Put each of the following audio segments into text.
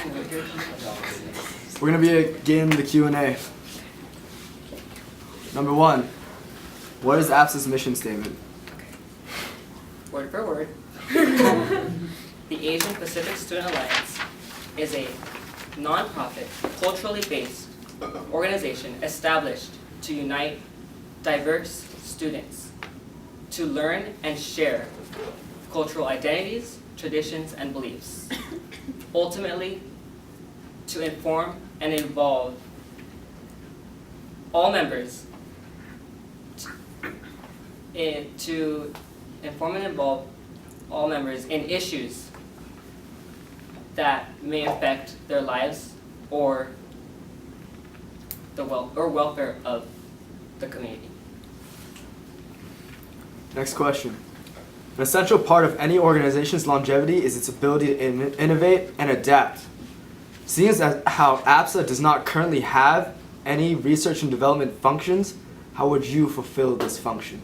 We're going to begin the Q&A. Number 1, what is APSA's mission statement? Word for word. The Asian Pacific Student Alliance is a non-profit, culturally based organization established to unite diverse students to learn and share cultural identities, traditions, and beliefs. Ultimately, to inform and involve all members in issues that may affect their lives or the welfare of the community. Next question. An essential part of any organization's longevity is its ability to innovate and adapt. Seeing as how APSA does not currently have any research and development functions, how would you fulfill this function?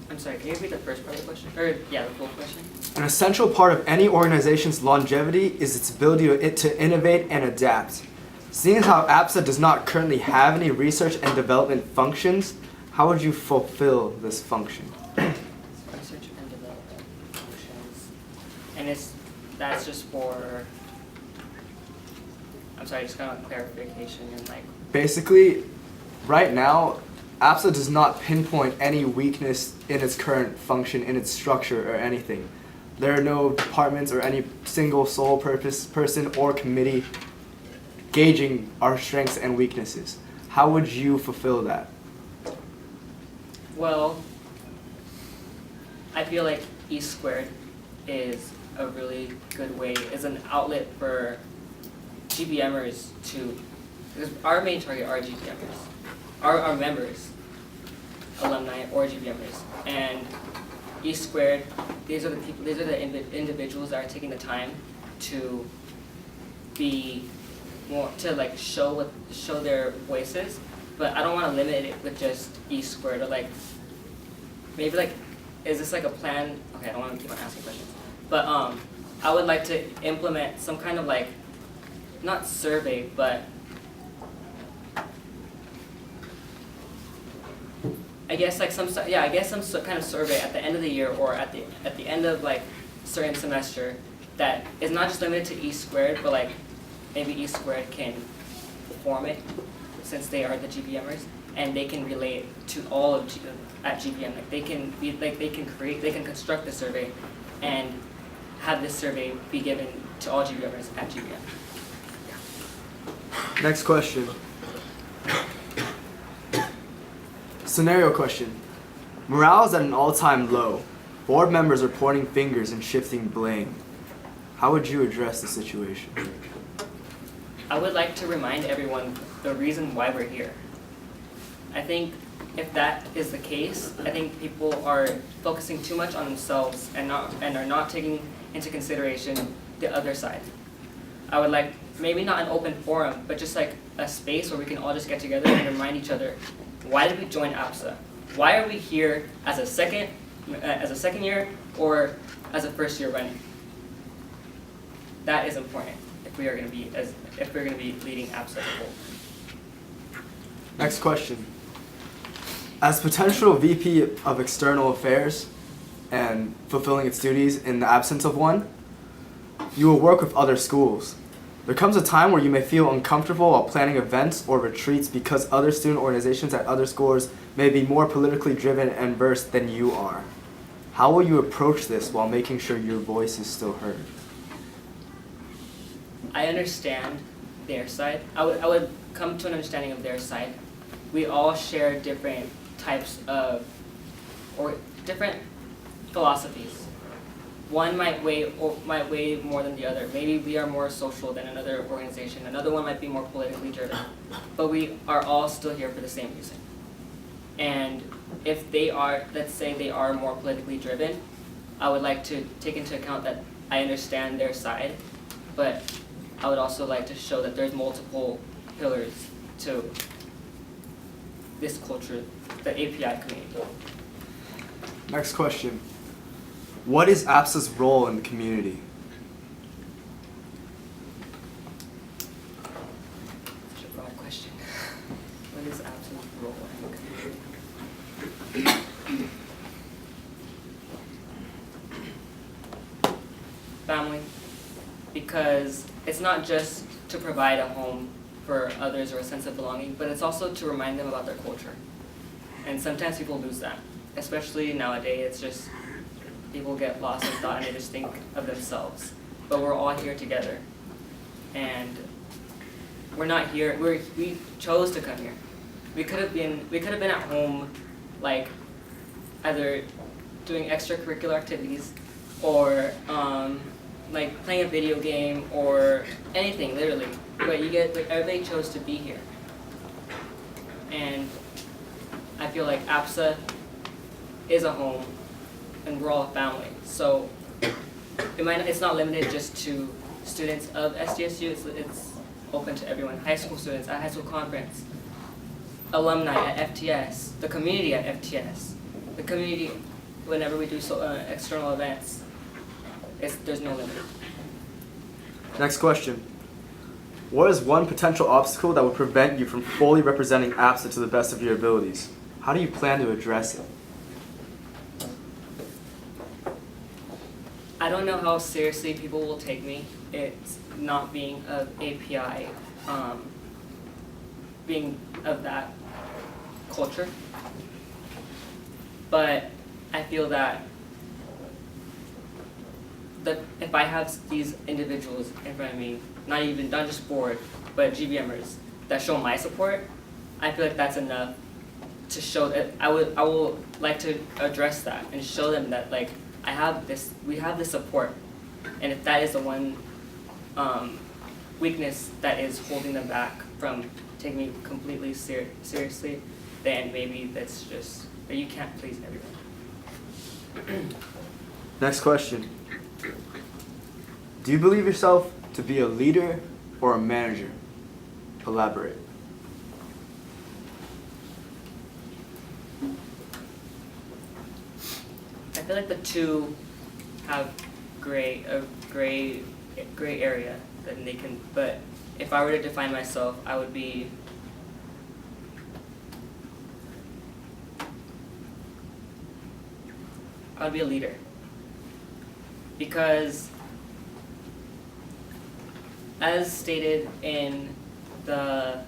I'm sorry, can you repeat the first part of the question? Or, yeah, the full question. An essential part of any organization's longevity is its ability to innovate and adapt. Seeing as how APSA does not currently have any research and development functions, how would you fulfill this function? Research and development functions. And that's just for, I'm sorry, just kind of clarification and like. Basically, right now, APSA does not pinpoint any weakness in its current function, in its structure, or anything. There are no departments or any single sole purpose person or committee gauging our strengths and weaknesses. How would you fulfill that? Well, I feel like E Squared is a really good way, is an outlet for GBMers to, because our main target are GBMers, our members, alumni, or GBMers, and E Squared, these are the people, these are the individuals that are taking the time to be more, to like show their voices, but I don't want to limit it with just E Squared, or like, maybe like, is this like a plan? Okay, I don't want to keep on asking questions, but I would like to implement some kind of like, not survey, but I guess like some kind of survey at the end of the year or at the end of like certain semester that is not just limited to E Squared, but like maybe E Squared can form it since they are the GBMers, and they can relate to all of at GBM. Like they can be like they can construct the survey and have this survey be given to all GBMers at GBM. Next question. Scenario question. Morale is at an all-time low. Board members are pointing fingers and shifting blame. How would you address the situation? I would like to remind everyone the reason why we're here. I think if that is the case, I think people are focusing too much on themselves and are not taking into consideration the other side. I would like, maybe not an open forum, but just like a space where we can all just get together and remind each other, why did we join APSA? Why are we here as a second year or as a first year running? That is important if we're going to be leading APSA as a whole. Next question. As potential VP of External Affairs and fulfilling its duties in the absence of one, you will work with other schools. There comes a time where you may feel uncomfortable while planning events or retreats because other student organizations at other schools may be more politically driven and versed than you are. How will you approach this while making sure your voice is still heard? I understand their side. I would come to an understanding of their side. We all share different types of, or different philosophies. One might weigh more than the other. Maybe we are more social than another organization. Another one might be more politically driven. But we are all still here for the same reason. And if they are, let's say they are more politically driven, I would like to take into account that I understand their side, but I would also like to show that there's multiple pillars to this culture, the API community. Next question. What is APSA's role in the community? because it's not just to provide a home for others or a sense of belonging, but it's also to remind them about their culture. And sometimes people lose that, especially nowadays. It's just people get lost in thought and they just think of themselves. But we're all here together, and we're not here. We chose to come here. We could have been at home, like either doing extracurricular activities, or like playing a video game or anything, literally. But everybody chose to be here, and I feel like APSA is a home, and we're all a family. So it's not limited just to students of SDSU. It's open to everyone. High school students at high school conference, alumni at FTS, the community at FTS, the community whenever we do external events. There's no limit. Next question. What is one potential obstacle that would prevent you from fully representing APSA to the best of your abilities? How do you plan to address it? I don't know how seriously people will take me. It's not being of API, being of that culture. But I feel that if I have these individuals in front of me, not just board, but GBMers that show my support, I feel like that's enough to show that I will like to address that and show them that like we have this support, and if that is the one weakness that is holding them back from taking me completely seriously, then maybe that's just that you can't please everyone. Next question. Do you believe yourself to be a leader or a manager? Elaborate. I feel like the two have a gray area that they can, but if I were to define myself, I would be a leader. Because as stated in the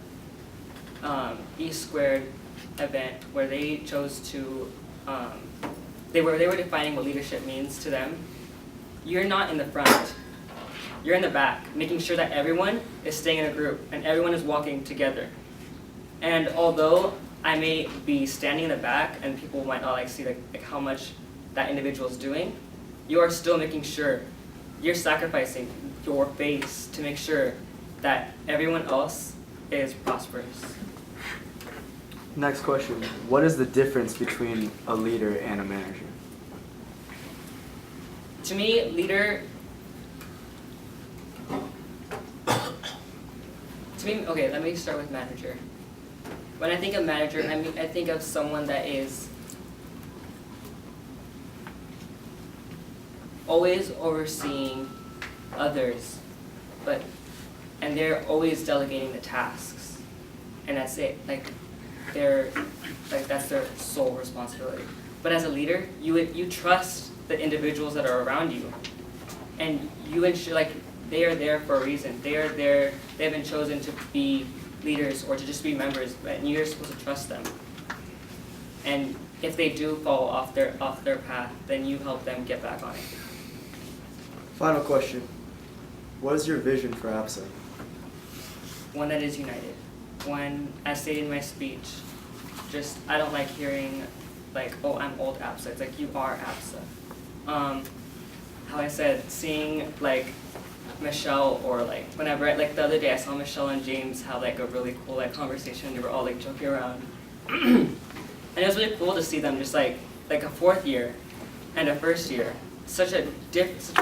E Squared event, where they chose to they were defining what leadership means to them. You're not in the front. You're in the back, making sure that everyone is staying in a group and everyone is walking together. And although I may be standing in the back and people might not see like how much that individual is doing, you are still making sure you're sacrificing your face to make sure that everyone else is prosperous. Next question. What is the difference between a leader and a manager? To me, leader, okay, let me start with manager. When I think of manager, I think of someone that is always overseeing others, and they're always delegating the tasks, and that's it. That's their sole responsibility. But as a leader, you trust the individuals that are around you, and you ensure they are there for a reason. They are there. They have been chosen to be leaders or to just be members, and you're supposed to trust them. And if they do fall off their path, then you help them get back on it. Final question. What is your vision for APSA? One that is united. One, as stated in my speech, I don't like hearing oh, I'm old APSA. It's like, you are APSA. How I said, seeing Michelle or whenever, the other day I saw Michelle and James have a really cool conversation. They were all joking around. And it was really cool to see them just like a fourth year and a first year. Such a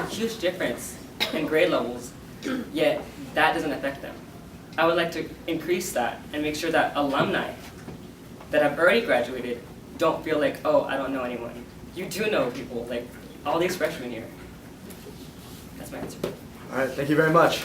huge difference in grade levels, yet that doesn't affect them. I would like to increase that and make sure that alumni that have already graduated don't feel oh, I don't know anyone. You do know people, all these freshmen here. That's my answer. All right, thank you very much.